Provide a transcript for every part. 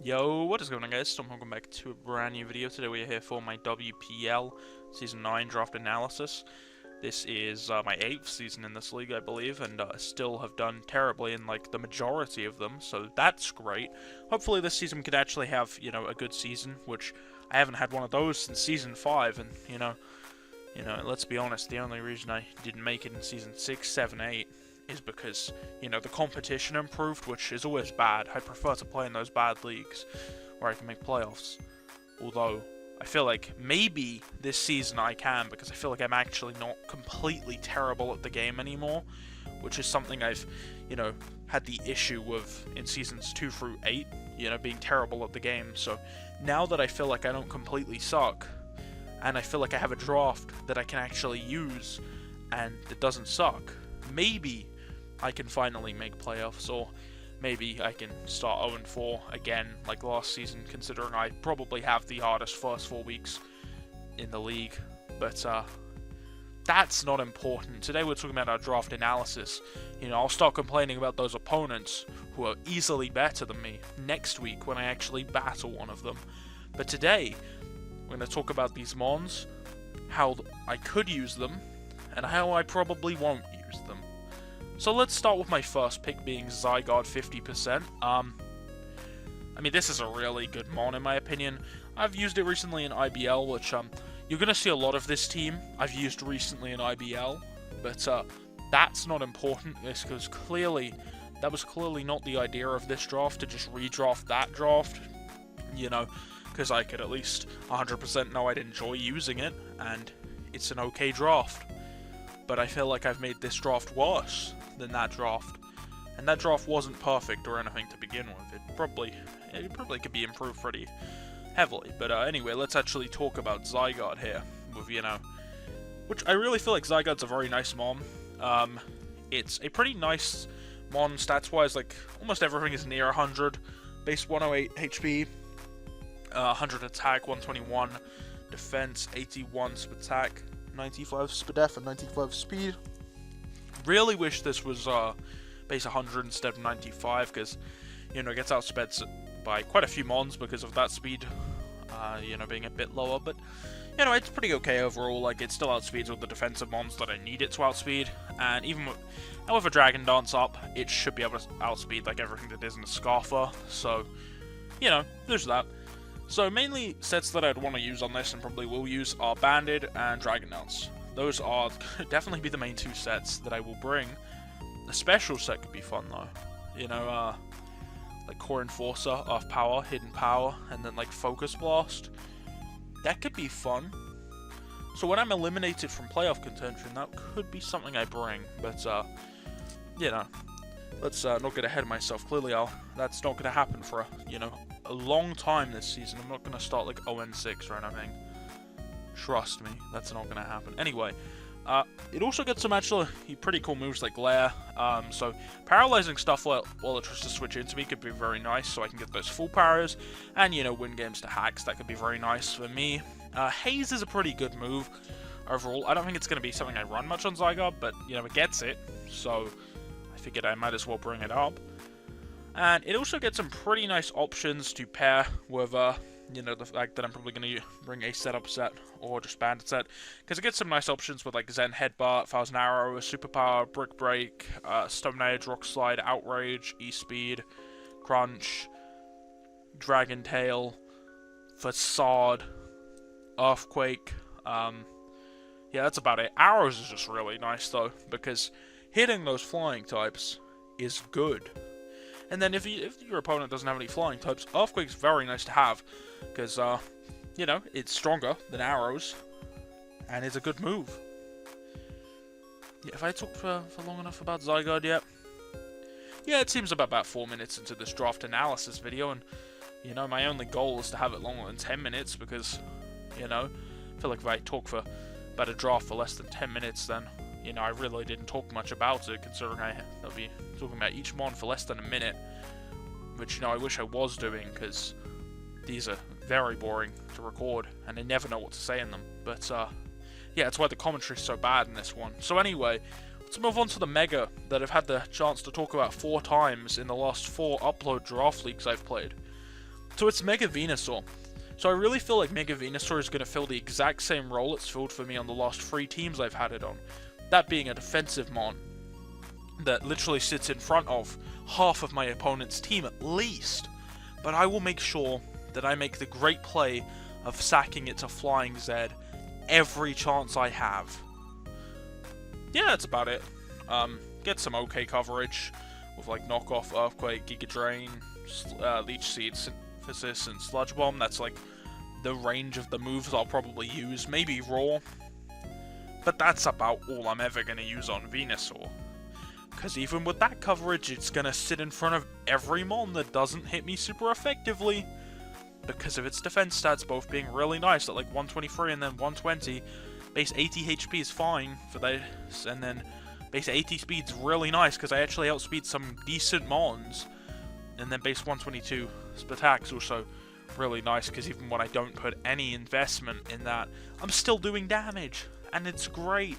Yo, what is going on, guys? So welcome back to a brand new video. Today we are here for my WPL Season 9 draft analysis. This is my 8th season in this league, I believe, and I still have done terribly in like the majority of them, so that's great. Hopefully this season we could actually have, a good season, which I haven't had one of those since Season 5, and, let's be honest, the only reason I didn't make it in Season 6, 7, 8 is because, the competition improved, which is always bad. I prefer to play in those bad leagues where I can make playoffs. Although, I feel like maybe this season I can, because I feel like I'm actually not completely terrible at the game anymore, which is something I've, had the issue with in Seasons 2 through 8, being terrible at the game. So, now that I feel like I don't completely suck, and I feel like I have a draft that I can actually use, and it doesn't suck, maybe I can finally make playoffs, or maybe I can start 0-4 again like last season, considering I probably have the hardest first 4 weeks in the league. But that's not important. Today we're talking about our draft analysis. I'll start complaining about those opponents who are easily better than me next week when I actually battle one of them. But today, we're going to talk about these mons, how I could use them, and how I probably won't use them. So let's start with my first pick being Zygarde 50%. I mean, this is a really good mon in my opinion. I've used it recently in IBL, which you're going to see a lot of this team I've used recently in IBL, but that's not important, because that was clearly not the idea of this draft, to just redraft that draft, because I could at least 100% know I'd enjoy using it, and it's an okay draft. But I feel like I've made this draft worse than that draft, and that draft wasn't perfect or anything to begin with. It probably could be improved pretty heavily. But anyway, let's actually talk about Zygarde here, with which I really feel like Zygarde's a very nice mon. It's a pretty nice mon stats-wise. Like almost everything is near 100, base 108 HP, 100 attack, 121 defense, 81 attack, 95 SPDF and 95 speed. Really wish this was base 100 instead of 95, because it gets outsped by quite a few mons because of that speed, being a bit lower. But it's pretty okay overall. Like, it still outspeeds with the defensive mons that I need it to outspeed, and even with a Dragon Dance up, it should be able to outspeed like everything that is in the Scarfer. So there's that. So mainly sets that I'd want to use on this, and probably will use, are Banded and Dragon Dance. Those are definitely be the main two sets that I will bring. A special set could be fun though. Like Core Enforcer, Earth Power, Hidden Power, and then like Focus Blast. That could be fun. So when I'm eliminated from playoff contention, that could be something I bring. But let's not get ahead of myself. Clearly, that's not going to happen for a long time this season. I'm not going to start like 0-6 or anything. Trust me, that's not going to happen. Anyway, it also gets some actually pretty cool moves like Glare. So paralyzing stuff while it tries to switch into me could be very nice, so I can get those full powers and win games to hacks. That could be very nice for me. Haze is a pretty good move overall. I don't think it's going to be something I run much on Zygarde, but it gets it, so I figured I might as well bring it up. And it also gets some pretty nice options to pair with, the fact that I'm probably going to bring a setup set or just bandit set, because it gets some nice options with like Zen Headbutt, 1000 Arrow, Superpower, Brick Break, Stone Edge, Rock Slide, Outrage, E-Speed, Crunch, Dragon Tail, Facade, Earthquake. Yeah, that's about it. Arrows is just really nice though, because hitting those flying types is good. And then if your opponent doesn't have any flying types, Earthquake's very nice to have, because, it's stronger than arrows, and it's a good move. Yeah, have I talked for long enough about Zygarde yet? Yeah, it seems about 4 minutes into this draft analysis video, and, my only goal is to have it longer than 10 minutes, because, I feel like if I talk about a draft for less than 10 minutes, then I really didn't talk much about it, considering I'll be talking about each mon for less than a minute, which, I wish I was doing, because these are very boring to record, and I never know what to say in them. But, yeah, that's why the commentary is so bad in this one. So anyway, let's move on to the Mega that I've had the chance to talk about 4 times in the last 4 upload draft leagues I've played. So it's Mega Venusaur. So I really feel like Mega Venusaur is going to fill the exact same role it's filled for me on the last 3 teams I've had it on. That being a defensive mon that literally sits in front of half of my opponent's team at least. But I will make sure that I make the great play of sacking it to Flying Z every chance I have. Yeah, that's about it. Get some okay coverage with like knockoff, Earthquake, Giga Drain, Leech Seed, Synthesis, and Sludge Bomb. That's like the range of the moves I'll probably use. Maybe Roar. But that's about all I'm ever going to use on Venusaur. Because even with that coverage, it's going to sit in front of every mon that doesn't hit me super effectively. Because of its defense stats both being really nice at like 123 and then 120. Base 80 HP is fine for this, and then base 80 speed's really nice because I actually outspeed some decent mons. And then base 122 attack's also really nice because even when I don't put any investment in that, I'm still doing damage. And it's great.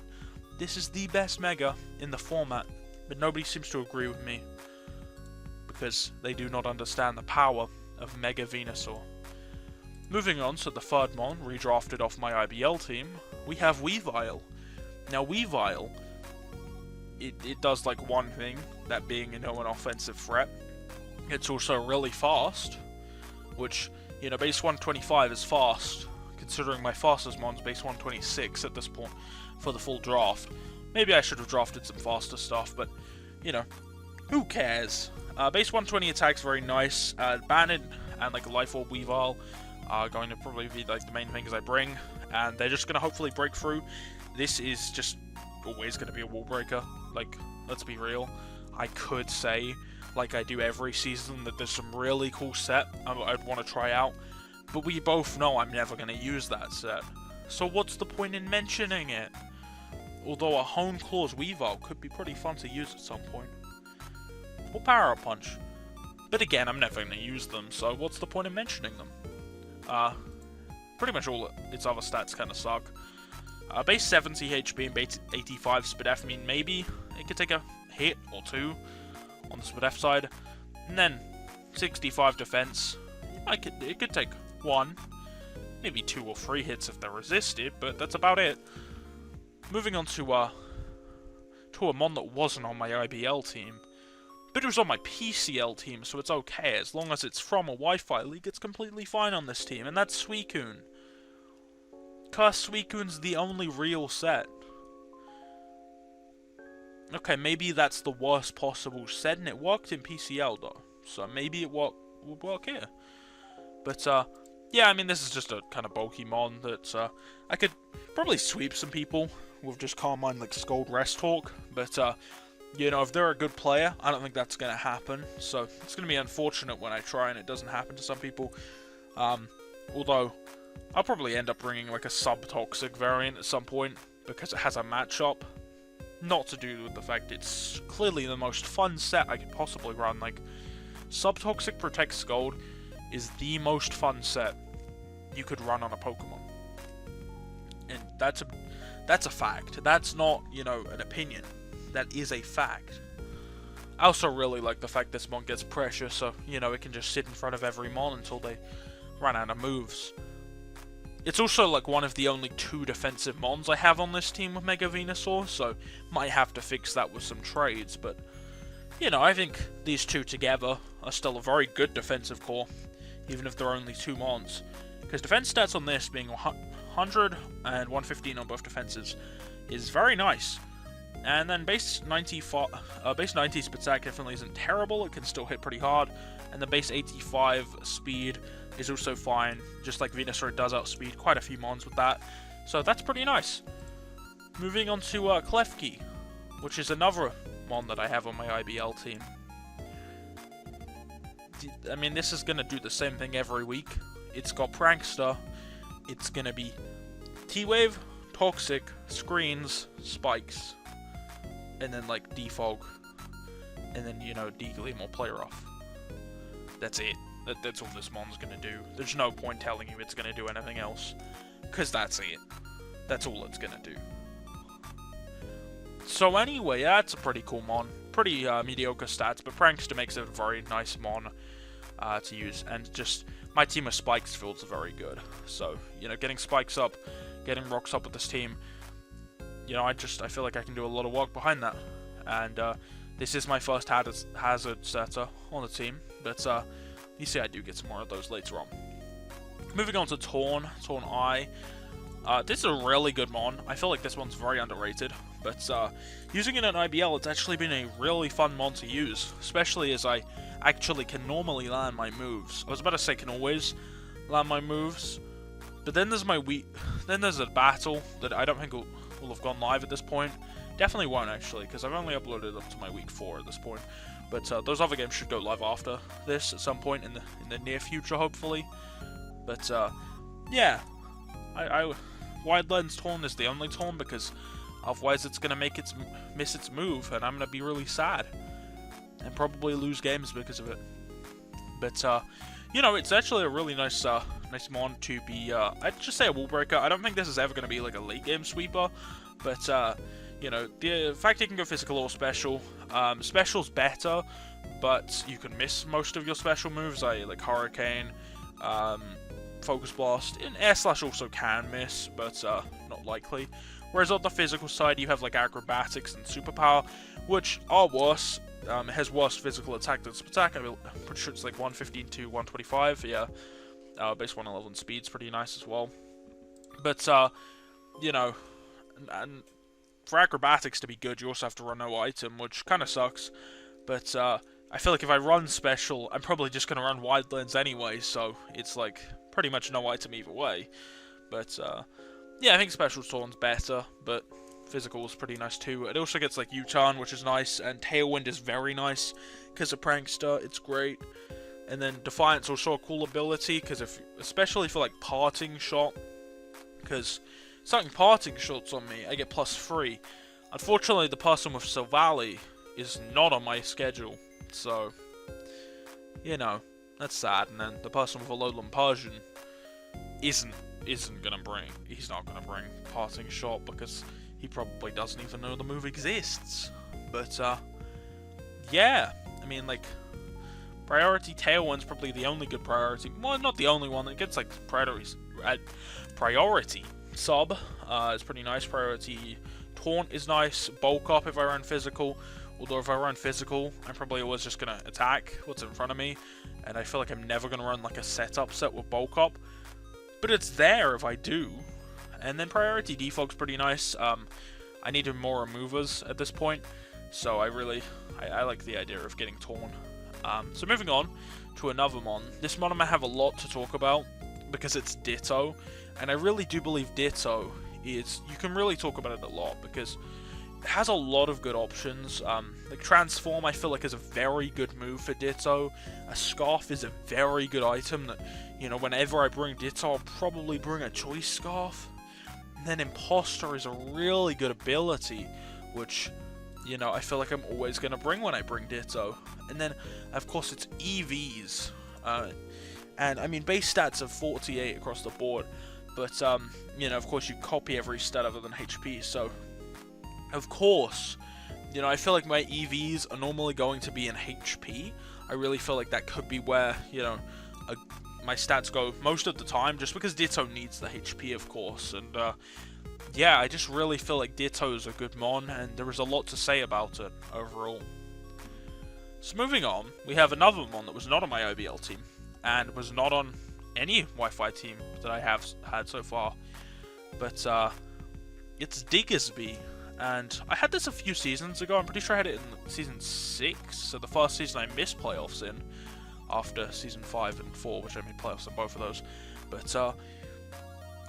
This is the best Mega in the format, but nobody seems to agree with me because they do not understand the power of Mega Venusaur. Moving on to the third mon, redrafted off my IBL team, we have Weavile. Now Weavile, it does like one thing, that being, you know, an offensive threat. It's also really fast, which, you know, base 125 is fast, considering my fastest mon's base 126 at this point for the full draft. Maybe I should have drafted some faster stuff, but, you know, who cares? Base 120 attack's very nice. Bandit and like a Life Orb Weavile are going to probably be like the main things I bring, and they're just going to hopefully break through. This is just always going to be a wall breaker. Like, let's be real. I could say, like I do every season, that there's some really cool set I'd want to try out, but we both know I'm never going to use that set. So what's the point in mentioning it? Although a Hone Claws Weavile could be pretty fun to use at some point. Or Power Punch. But again, I'm never going to use them, so what's the point in mentioning them? Pretty much all its other stats kind of suck. Base 70 HP and base 85 SpDef mean maybe it could take a hit or two on the SpDef side. And then 65 defense. It could take 1, maybe 2 or 3 hits if they're resisted, but that's about it. Moving on to a mon that wasn't on my IBL team, but it was on my PCL team, so it's okay. As long as it's from a Wi-Fi league, it's completely fine on this team, and that's Suicune. Cause Suicune's the only real set. Okay, maybe that's the worst possible set, and it worked in PCL though, so maybe it would work here. But yeah, I mean, this is just a kind of bulky mon that I could probably sweep some people with just Carmine like Scold Rest Talk, but you know, if they're a good player, I don't think that's going to happen, so it's going to be unfortunate when I try and it doesn't happen to some people. Although, I'll probably end up bringing like a sub-toxic variant at some point, because it has a matchup. Not to do with the fact it's clearly the most fun set I could possibly run. Like, Sub-Toxic Protect Scold is the most fun set you could run on a Pokemon. And that's a fact. That's not, you know, an opinion. That is a fact. I also really like the fact this mon gets pressure, so, you know, it can just sit in front of every mon until they run out of moves. It's also like one of the only 2 defensive mons I have on this team with Mega Venusaur, so might have to fix that with some trades, but, you know, I think these 2 together are still a very good defensive core, even if they're only 2 mons. Because defense stats on this being 100 and 115 on both defenses is very nice. And then base 90 speed attack definitely isn't terrible, it can still hit pretty hard. And the base 85 speed is also fine, just like Venusaur does outspeed quite a few mons with that. So that's pretty nice. Moving on to Klefki, which is another mon that I have on my IBL team. I mean, this is going to do the same thing every week. It's got Prankster, it's going to be T-Wave, Toxic, Screens, Spikes, and then like Defog, and then, you know, Degleam or Play Rough. That's it. That's all this mon's gonna do. There's no point telling you it's gonna do anything else, because that's it. That's all it's gonna do. So anyway, that's a pretty cool mon. Pretty mediocre stats, but Prankster makes it a very nice mon. to use, and just my team of spikes fields are very good. So, you know, getting spikes up, getting rocks up with this team, you know, I feel like I can do a lot of work behind that. And this is my first hazard setter on the team, but you see I do get some more of those later on. Moving on to Torn I. This is a really good mon. I feel like this one's very underrated, but using it in IBL, it's actually been a really fun mon to use, especially as I actually can normally land my moves. I was about to say can always land my moves, but then there's then there's a battle that I don't think will have gone live at this point. Definitely won't actually, because I've only uploaded up to my week 4 at this point. But those other games should go live after this at some point in the near future, hopefully. But yeah, Wide Lens Torn is the only Torn, because otherwise it's gonna miss its move, and I'm gonna be really sad and probably lose games because of it. But you know, it's actually a really nice nice mon to be. I'd just say a wall breaker. I don't think this is ever gonna be like a late game sweeper, but you know, the fact you can go physical or special. Special's better, but you can miss most of your special moves, like Hurricane, Focus Blast. In Air Slash also can miss, but not likely. Whereas on the physical side, you have like Acrobatics and Superpower, which are worse. It has worse physical attack than super attack. I'm pretty sure it's like 115 to 125. Yeah, base 111 speed's pretty nice as well. But you know, and for Acrobatics to be good, you also have to run no item, which kind of sucks. But I feel like if I run Special, I'm probably just going to run Wide Lens anyway, so it's like pretty much no item either way. But yeah, I think Special Torn's better, but Physical is pretty nice too. It also gets like U-Turn, which is nice, and Tailwind is very nice because of Prankster. It's great. And then Defiance also a cool ability, because especially for like Parting Shot, because something Parting Shots on me, I get +3. Unfortunately, the person with Silvally is not on my schedule, so, you know, that's sad. And then the person with Alolan Persian he's not gonna bring Parting Shot, because he probably doesn't even know the move exists. But, yeah, I mean, like, Priority Tailwind's probably the only good priority. Well, not the only one. It gets, like, priority sub is pretty nice. Priority Taunt is nice. Bulk Up if I run physical. Although if I run physical, I'm probably always just going to attack what's in front of me. And I feel like I'm never going to run like a setup set with Bulk Up. But it's there if I do. And then Priority Defog's pretty nice. I needed more removers at this point. So I like the idea of getting Torn. So moving on to another mon. This mon I have a lot to talk about because it's Ditto. And I really do believe Ditto is, you can really talk about it a lot because it has a lot of good options. Like Transform I feel like is a very good move for Ditto. A Scarf is a very good item that, you know, whenever I bring Ditto I'll probably bring a Choice Scarf. And then Imposter is a really good ability, which, you know, I feel like I'm always going to bring when I bring Ditto. And then, of course, it's EVs. And, I mean, base stats are 48 across the board. But, you know, of course, you copy every stat other than HP. So, of course, you know, I feel like my EVs are normally going to be in HP. I really feel like that could be where, you know, my stats go most of the time. Just because Ditto needs the HP, of course. And, yeah, I just really feel like Ditto's a good mon, and there is a lot to say about it overall. So moving on, we have another mon that was not on my OBL team, and was not on any Wi-Fi team that I have had so far. But it's Diggersby, and I had this a few seasons ago. I'm pretty sure I had it in Season 6, so the first season I missed playoffs in, after Season 5 and 4, which I made playoffs in both of those. But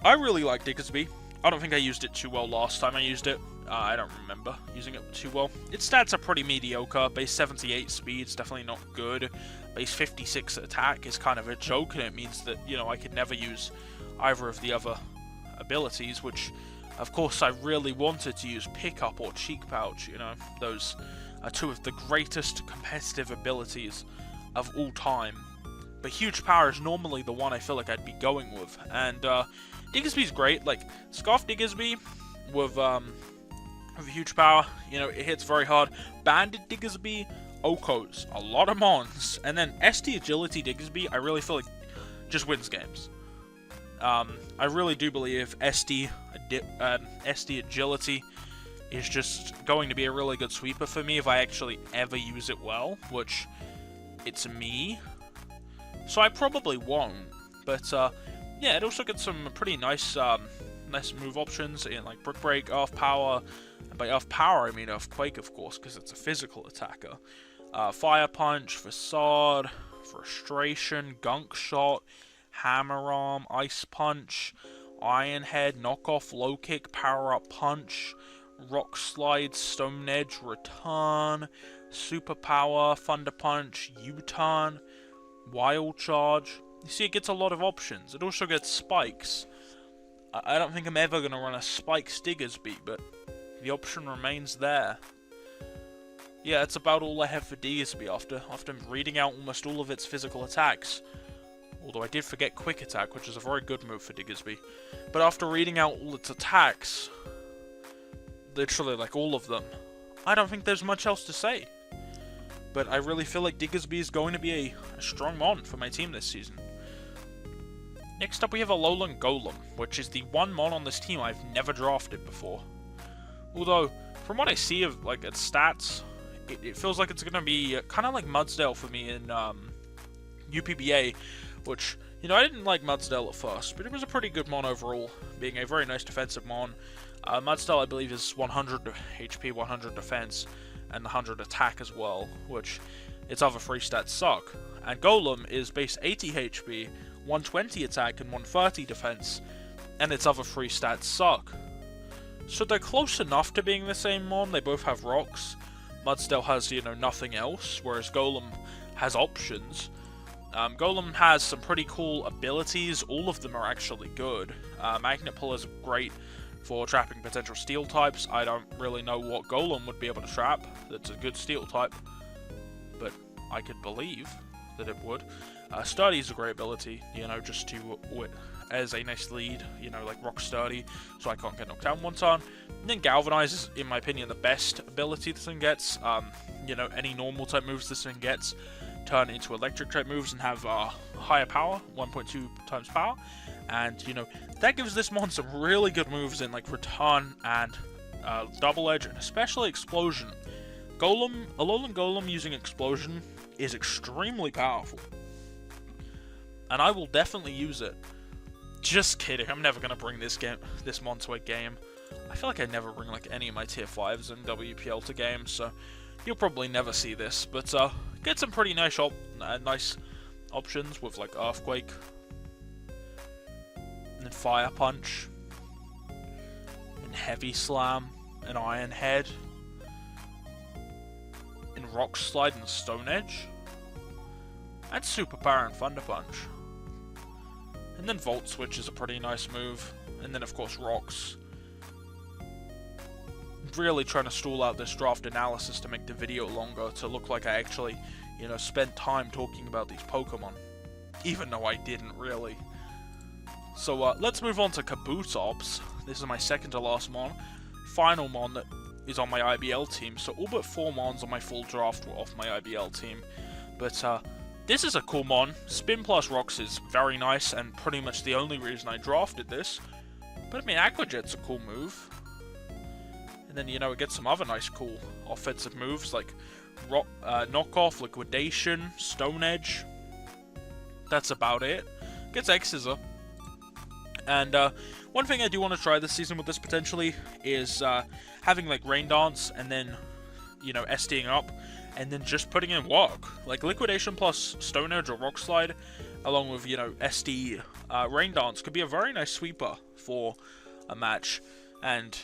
I really like Diggersby. I don't think I used it too well last time I used it. I don't remember using it too well. Its stats are pretty mediocre. Base 78 speed's definitely not good. Base 56 attack is kind of a joke, and it means that, you know, I could never use either of the other abilities, which, of course, I really wanted to use Pickup or Cheek Pouch. You know, those are two of the greatest competitive abilities of all time. But Huge Power is normally the one I feel like I'd be going with, and Diggersby's great. Like Scarf Diggersby with Huge Power, you know, it hits very hard. Banded Diggersby Okos, a lot of Mons, and then SD Agility Diggersby, I really feel like just wins games. I really do believe SD Agility is just going to be a really good sweeper for me if I actually ever use it well, which it's me, so I probably won't. But yeah, it also gets some pretty nice nice move options in like Brick Break, Earth Power, and by Earth Power I mean Earthquake, of course, because it's a physical attacker. Fire Punch, Facade, Frustration, Gunk Shot, Hammer Arm, Ice Punch, Iron Head, Knockoff, Low Kick, Power Up Punch, Rock Slide, Stone Edge, Return, Super Power, Thunder Punch, U-Turn, Wild Charge. You see, it gets a lot of options. It also gets spikes. I don't think I'm ever going to run a Spikes Diggersby, but the option remains there. Yeah, that's about all I have for Diggersby after reading out almost all of its physical attacks. Although I did forget Quick Attack, which is a very good move for Diggersby. But after reading out all its attacks, literally like all of them, I don't think there's much else to say. But I really feel like Diggersby is going to be a strong mon for my team this season. Next up we have Alolan Golem, which is the one mon on this team I've never drafted before. Although, from what I see of like its stats, it feels like it's going to be kind of like Mudsdale for me in UPBA, which, you know, I didn't like Mudsdale at first, but it was a pretty good mon overall, being a very nice defensive mon. Mudsdale, I believe, is 100 HP, 100 defense, and 100 attack as well, which its other 3 stats suck. And Golem is base 80 HP, 120 attack, and 130 defense, and its other 3 stats suck. So they're close enough to being the same mon. They both have rocks. Mudsdale has, you know, nothing else, whereas Golem has options. Golem has some pretty cool abilities. All of them are actually good. Magnet Pull is great for trapping potential steel types. I don't really know what Golem would be able to trap that's a good steel type, but I could believe that it would. Sturdy is a great ability, you know, just to as a nice lead, you know, like Rock Sturdy, so I can't get knocked down one turn. And then Galvanize is, in my opinion, the best ability this thing gets. You know, any normal type moves this thing gets turn into electric type moves and have higher power, 1.2 times power, and you know, that gives this mon some really good moves in like Return and Double Edge, and especially Explosion. Alolan Golem using Explosion is extremely powerful, and I will definitely use it. Just kidding, I'm never gonna bring this mon to a game. I feel like I never bring like any of my tier 5s in WPL to games, so you'll probably never see this, but get some pretty nice options with like Earthquake, and then Fire Punch, and Heavy Slam, and Iron Head, and Rock Slide and Stone Edge, and Super Power and Thunder Punch. And then Volt Switch is a pretty nice move, and then of course Rocks. Really trying to stall out this draft analysis to make the video longer, to look like I actually, you know, spent time talking about these Pokemon, even though I didn't really. So let's move on to Kabutops. This is my second to last mon, final mon that is on my IBL team, so all but 4 mons on my full draft were off my IBL team. But this is a cool mon. Spin plus Rocks is very nice, and pretty much the only reason I drafted this. But I mean, Aqua Jet's a cool move. And then, you know, it gets some other nice cool offensive moves like Knockoff, Liquidation, Stone Edge. That's about it. Gets X-Scissor. And one thing I do want to try this season with this potentially is having like Rain Dance and then, you know, SDing up and then just putting in work. Like Liquidation plus Stone Edge or Rock Slide along with, you know, SD Rain Dance could be a very nice sweeper for a match. And,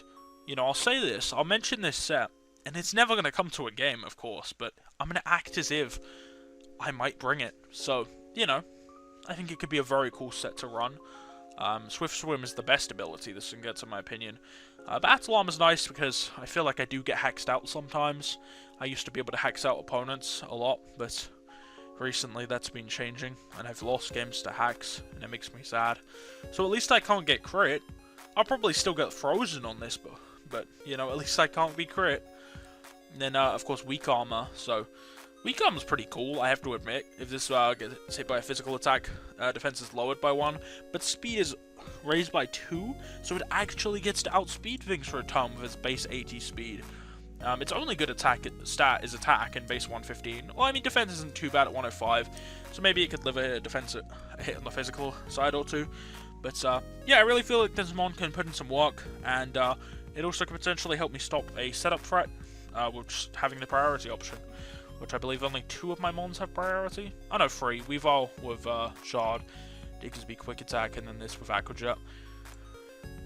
you know, I'll say this, I'll mention this set, and it's never going to come to a game, of course, but I'm going to act as if I might bring it. So, you know, I think it could be a very cool set to run. Swift Swim is the best ability this thing gets, in my opinion. Battle Arm is nice because I feel like I do get hacked out sometimes. I used to be able to hack out opponents a lot, but recently that's been changing, and I've lost games to hacks, and it makes me sad. So at least I can't get crit. I'll probably still get frozen on this, but you know, at least I can't be crit. And then, of course, Weak Armor, so Weak Arm's pretty cool, I have to admit. If this gets hit by a physical attack, defense is lowered by 1, but speed is raised by 2, so it actually gets to outspeed things for a time with its base 80 speed. Its only good stat is attack in base 115. Well, I mean, defense isn't too bad at 105, so maybe it could live a hit on the physical side or two. But yeah, I really feel like this mon can put in some work, and it also could potentially help me stop a setup threat, with just having the priority option, which I believe only 2 of my mons have priority. Oh no, 3. Weavile with Shard, Diggersby Quick Attack, and then this with Aquajet.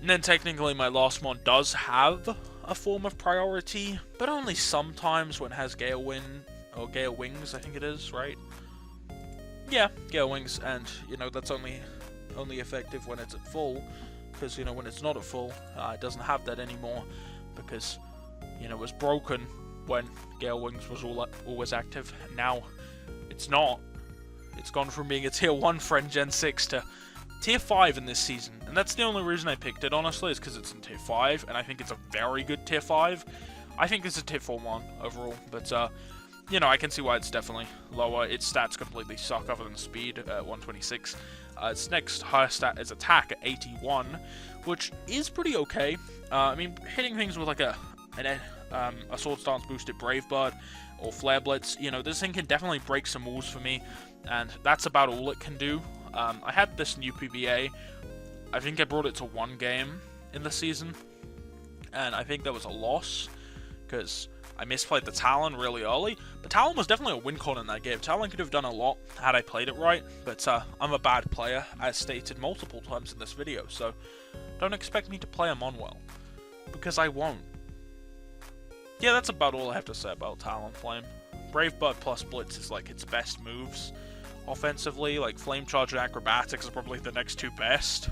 And then technically my last mon does have a form of priority, but only sometimes when it has Gale Wind, or Gale Wings, I think it is, right? Yeah, Gale Wings, and, you know, that's only effective when it's at full, because, you know, when it's not at full, it doesn't have that anymore, because, you know, it was broken when Gale Wings was always active, and now it's not. It's gone from being a tier 1 friend Gen 6 to tier 5 in this season, and that's the only reason I picked it, honestly, is because it's in tier 5, and I think it's a very good tier 5. I think it's a tier 4 mon overall, but, you know, I can see why it's definitely lower. Its stats completely suck other than speed at 126. Its next highest stat is attack at 81, which is pretty okay. I mean, hitting things with like a Sword Stance boosted Brave Bird or Flare Blitz, you know, this thing can definitely break some walls for me, and that's about all it can do. I had this new PBA. I think I brought it to 1 game in the season, and I think that was a loss, because I misplayed the Talon really early, but Talon was definitely a win con in that game. Talon could have done a lot had I played it right, but I'm a bad player, as stated multiple times in this video, so don't expect me to play him on well, because I won't. Yeah, that's about all I have to say about Talonflame. Brave Bird plus Blitz is like its best moves offensively, like Flame Charge and Acrobatics are probably the next 2 best,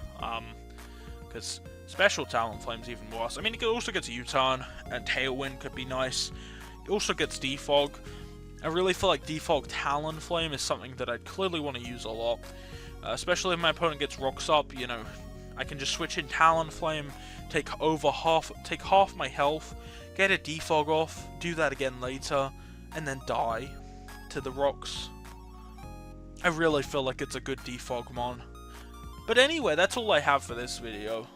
because Special Talonflame's even worse. I mean, it also gets U-Turn, and Tailwind could be nice. It also gets Defog. I really feel like Defog Talonflame is something that I'd clearly want to use a lot, especially if my opponent gets Rocks up, you know, I can just switch in Talonflame, take half my health, get a Defog off, do that again later, and then die to the Rocks. I really feel like it's a good Defog mon. But anyway, that's all I have for this video.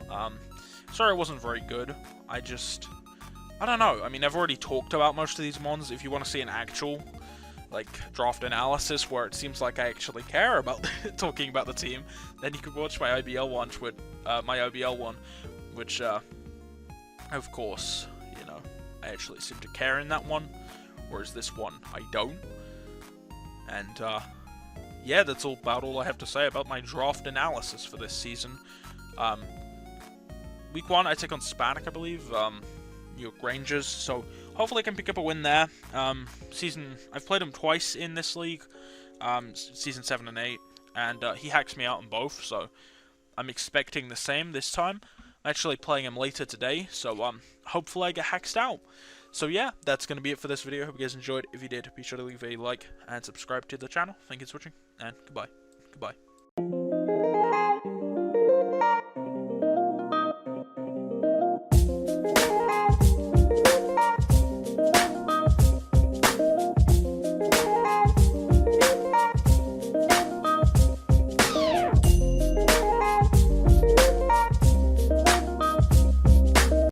Sorry it wasn't very good. I don't know. I mean, I've already talked about most of these mons. If you want to see an actual, like, draft analysis where it seems like I actually care about talking about the team, then you can watch my IBL one, which, of course, you know, I actually seem to care in that one, whereas this one, I don't. And, yeah, that's about all I have to say about my draft analysis for this season. Week 1, I take on Spanik, I believe, New York Rangers, so hopefully I can pick up a win there. I've played him twice in this league, season 7 and 8, and he hacks me out in both, so I'm expecting the same this time. I'm actually playing him later today, so hopefully I get hacked out. So yeah, that's going to be it for this video. Hope you guys enjoyed. If you did, be sure to leave a like and subscribe to the channel. Thank you for watching, and goodbye. Goodbye.